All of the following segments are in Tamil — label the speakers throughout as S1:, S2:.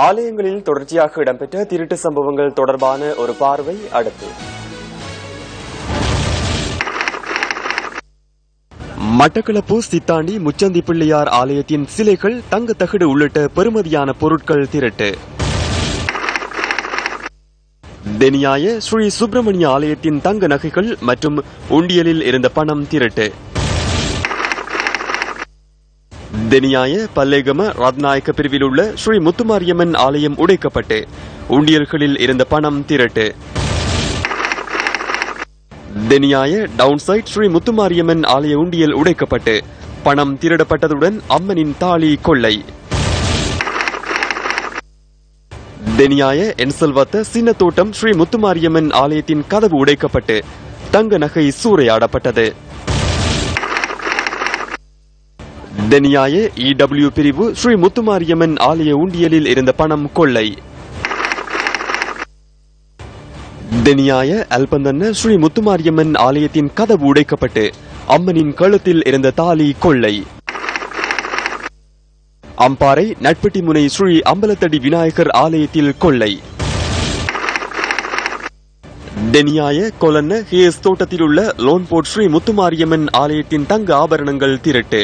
S1: ஆலயங்களில் தொடர்ச்சியாக இடம்பெற்ற திருட்டு சம்பவங்கள் தொடர்பான ஒரு பார்வை அடுத்து. மட்டக்களப்பு சித்தாண்டி முச்சந்தி பிள்ளையார் ஆலயத்தின் சிலைகள், தங்க தகடு உள்ளிட்ட பெறுமதியான பொருட்கள் திருட்டு. தெனியாய ஸ்ரீ சுப்பிரமணிய ஆலயத்தின் தங்க நகைகள் மற்றும் உண்டியலில் இருந்த பணம் திருட்டு. தெனியாய பல்லேகம ரத்நாயக்க பிரிவில் உள்ள ஸ்ரீ முத்துமாரியம்மன் ஆலயம் உடைக்கப்பட்டு உண்டியல்களில் இருந்த பணம் திருட்டு. தெனியாய டவுன்சைட் ஸ்ரீ முத்துமாரியம்மன் ஆலய உண்டியல் உடைக்கப்பட்டு பணம் திருடப்பட்டதுடன் அம்மனின் தாலி கொள்ளை. தெனியாய என்சல்வத்த சின்னத்தோட்டம் ஸ்ரீ முத்துமாரியம்மன் ஆலயத்தின் கதவு உடைக்கப்பட்டு தங்க நகை சூறையாடப்பட்டது. தெனியாய இடபிள்யூ பிரிவு ஸ்ரீ முத்துமாரியம்மன் ஆலய உண்டியலில் இருந்த பணம் கொள்ளை. தெனியாய அல்பந்தன்ன ஸ்ரீ முத்துமாரியம்மன் ஆலயத்தின் கதவு உடைக்கப்பட்டு அம்மனின் கழுத்தில் இருந்த தாலி கொள்ளை. அம்பாறை நட்பட்டி முனை ஸ்ரீ அம்பலத்தடி விநாயகர் ஆலயத்தில் கொள்ளை. தெனியாய கொலன்ன ஹேஸ் தோட்டத்தில் உள்ள லோன்போர்ட் ஸ்ரீ முத்துமாரியம்மன் ஆலயத்தின் தங்க ஆபரணங்கள் திருட்டு.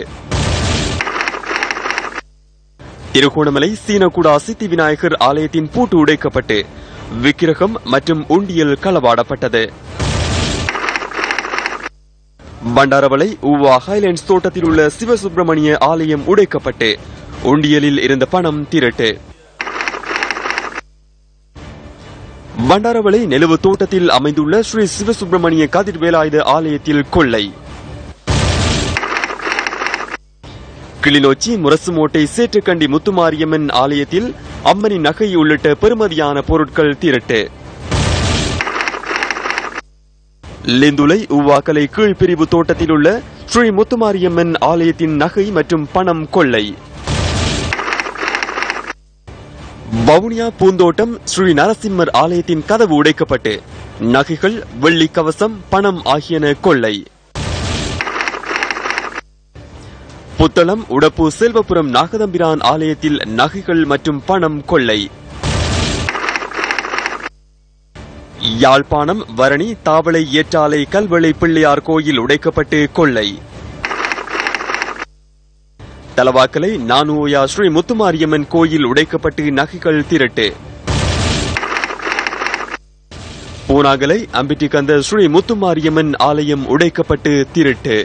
S1: திருகோணமலை சீனகுடா சித்தி விநாயகர் ஆலயத்தின் பூட்டு உடைக்கப்பட்டு விக்கிரகம் மற்றும் உண்டியல் களவாடப்பட்டது. பண்டாரவளை ஊவா ஹைலேண்ட்ஸ் தோட்டத்தில் உள்ள சிவசுப்பிரமணிய ஆலயம் உடைக்கப்பட்டு உண்டியலில் இருந்த பணம் திருட்டு. பண்டாரவளை நெலுவு தோட்டத்தில் அமைந்துள்ள ஸ்ரீ சிவசுப்பிரமணிய கதிர்வேலாயுத ஆலயத்தில் கொள்ளை. கிளிநொச்சி முரசுமோட்டை சேற்றுக்கண்டி முத்துமாரியம்மன் ஆலயத்தில் அம்மனின் நகை உள்ளிட்ட பெறுமதியான பொருட்கள் திருட்டு. லிந்துலை உவாக்கலை கீழ்பிரிவு தோட்டத்தில் உள்ள ஸ்ரீ முத்துமாரியம்மன் ஆலயத்தின் நகை மற்றும் பணம் கொள்ளை. வவுனியா பூந்தோட்டம் ஸ்ரீ நரசிம்மர் ஆலயத்தின் கதவு உடைக்கப்பட்டு நகைகள், வெள்ளி கவசம், பணம் ஆகியன கொள்ளை. புத்தளம் உடப்பு செல்வபுரம் நாகதம்பிரான் ஆலயத்தில் நகைகள் மற்றும் பணம் கொள்ளை. யாழ்ப்பாணம் வரணி தாவளை ஏற்றாலை கல்வளை பிள்ளையார் கோயில் உடைக்கப்பட்டு கொள்ளை. தலவாக்கலை நானுயா ஸ்ரீ முத்துமாரியம்மன் கோயில் உடைக்கப்பட்டு நகைகள் திருட்டு. பூனாகலை அம்பிட்டிகந்த ஸ்ரீ முத்துமாரியம்மன் ஆலயம் உடைக்கப்பட்டு திருட்டு.